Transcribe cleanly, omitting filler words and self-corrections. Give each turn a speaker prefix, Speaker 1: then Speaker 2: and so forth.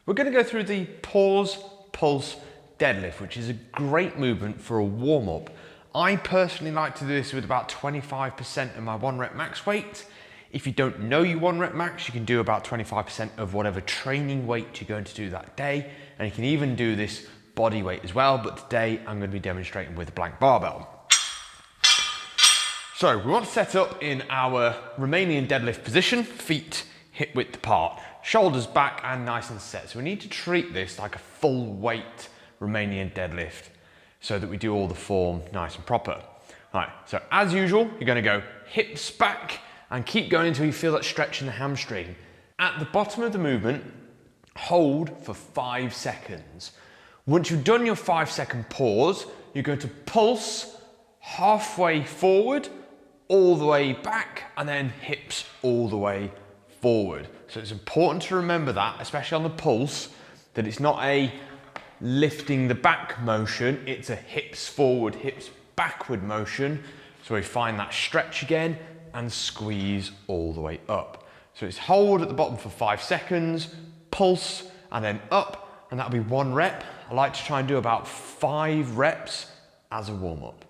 Speaker 1: We're going to go through the pause, pulse, deadlift, which is a great movement for a warm-up. I personally like to do this with about 25% of my 1 rep max weight. If you don't know your 1 rep max, you can do about 25% of whatever training weight you're going to do that day. And you can even do this body weight as well, but today I'm going to be demonstrating with a blank barbell. So we want to set up in our Romanian deadlift position, feet hip width apart, shoulders back and nice and set. So we need to treat this like a full weight Romanian deadlift so that we do all the form nice and proper. Right, so as usual, you're going to go hips back and keep going until you feel that stretch in the hamstring. At the bottom of the movement, hold for 5 seconds. Once you've done your 5-second pause, you're going to pulse halfway forward, all the way back, and then hips all the way forward. So it's important to remember that, especially on the pulse, that it's not a lifting the back motion, it's a hips forward, hips backward motion. So we find that stretch again and squeeze all the way up. So it's hold at the bottom for 5 seconds, pulse, and then up, and that'll be 1 rep. I like to try and do about 5 reps as a warm-up.